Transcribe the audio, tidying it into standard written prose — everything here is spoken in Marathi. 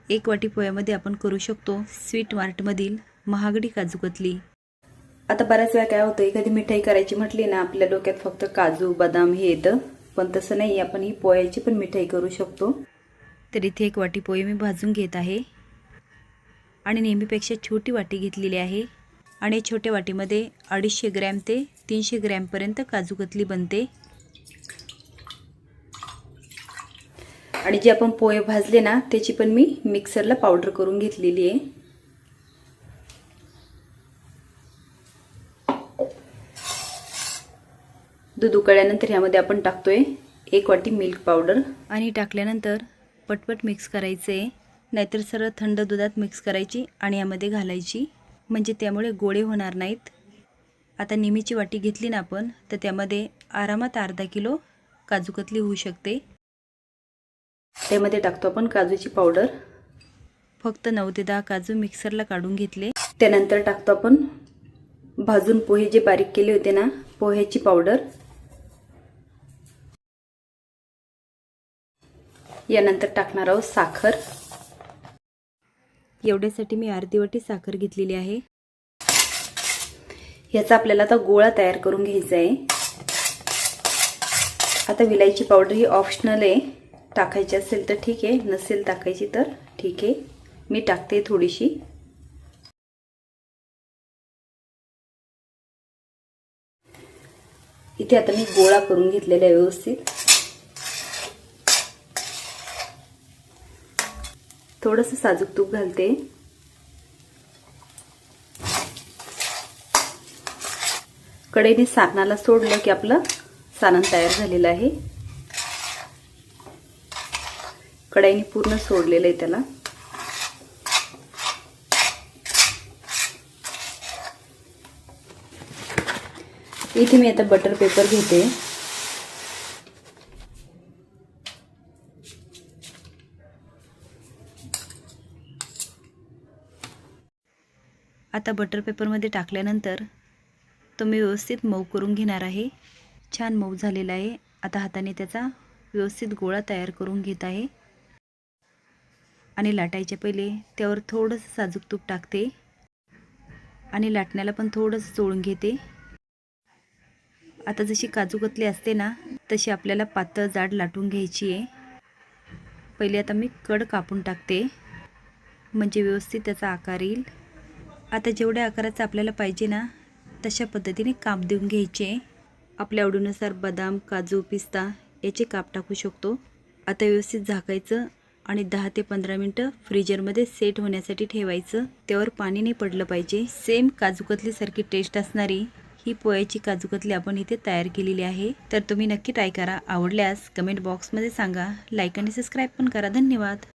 1 वाटी पोह्यामध्ये आपण करू शकतो स्वीट मार्टमधील महागडी काजू कतली। आता बऱ्याच वेळा काय होतं, एखादी मिठाई करायची म्हटली ना, आपल्या डोक्यात फक्त काजू बदाम हे येतं, पण तसं नाही, आपण ही पोह्याची पण मिठाई करू शकतो। तर इथे 1 वाटी पोहे मी भाजून घेत आहे आणि नेहमीपेक्षा छोटी वाटी घेतलेली आहे आणि छोट्या वाटीमध्ये 250 ग्रॅम ते 300 ग्रॅम पर्यंत काजू कतली बनते। आणि जे आपण पोहे भाजले ना, त्याची पण मी मिक्सरला पावडर करून घेतलेली आहे। दूध उकळल्यानंतर ह्यामध्ये आपण टाकतोय 1 वाटी मिल्क पावडर आणि टाकल्यानंतर पटपट मिक्स करायचे, नाहीतर सरळ थंड दुधात मिक्स करायची आणि यामध्ये घालायची, म्हणजे त्यामुळे गोळे होणार नाहीत। आता नेहमीची वाटी घेतली ना आपण, तर त्यामध्ये आरामात अर्धा किलो काजू कतली होऊ शकते। त्यामध्ये टाकतो आपण काजूची पावडर, फक्त 9 ते 10 काजू मिक्सरला काढून घेतले। त्यानंतर टाकतो आपण भाजून पोहे जे बारीक केले होते ना, पोह्याची पावडर, यानंतर टाकणार आहोत साखर। एवढ्यासाठी मी अर्धी वाटी साखर घेतलेली आहे। याचा आपल्याला आता गोळा तयार करून घ्यायचा आहे। आता विलायची पावडर ही ऑप्शनल आहे, टाकायची असेल तर ठीक आहे, नसेल टाकायची तर ठीक आहे, मी टाकते थोडीशी। इथे आता मी गोळा करून घेतलेला आहे व्यवस्थित। थोडंसं साजूक तूप घालते, कढईने सारणाला सोडलं की आपलं सारण तयार झालेलं आहे। कढईने पूर्ण सोडलेलं आहे त्याला। इथे मी आता बटर पेपर घेते, आता बटर पेपरमध्ये टाकल्यानंतर तो मी व्यवस्थित मऊ करून घेणार आहे। छान मऊ झालेला आहे। आता हाताने त्याचा व्यवस्थित गोळा तयार करून घेत आहे आणि लाटायच्या पहिले त्यावर थोडंसं साजूक तूप टाकते आणि लाटण्याला पण थोडंसं चोळून घेते। आता जशी काजू कतली असते ना, तशी आपल्याला पातळ जाड लाटून घ्यायची आहे। पहिले आता मी कड कापून टाकते, म्हणजे व्यवस्थित त्याचा आकार येईल। आता जेवढ्या आकाराचा आपल्याला पाहिजे ना, तशा पद्धतीने काप देऊन घ्यायचे। आपल्या आवडीनुसार बदाम, काजू, पिस्ता याचे काप टाकू शकतो। आता व्यवस्थित झाकायचं आणि 10 ते 15 मिनिटं फ्रीजरमध्ये सेट होण्यासाठी ठेवायचं। त्यावर पाणी नाही पडलं पाहिजे। सेम काजू कतलीसारखी टेस्ट असणारी ही पोह्याची काजू कतली आपण इथे तयार केलेली आहे। तर तुम्ही नक्की ट्राय करा। आवडल्यास कमेंट बॉक्समध्ये सांगा, लाईक आणि सबस्क्राईब पण करा। धन्यवाद।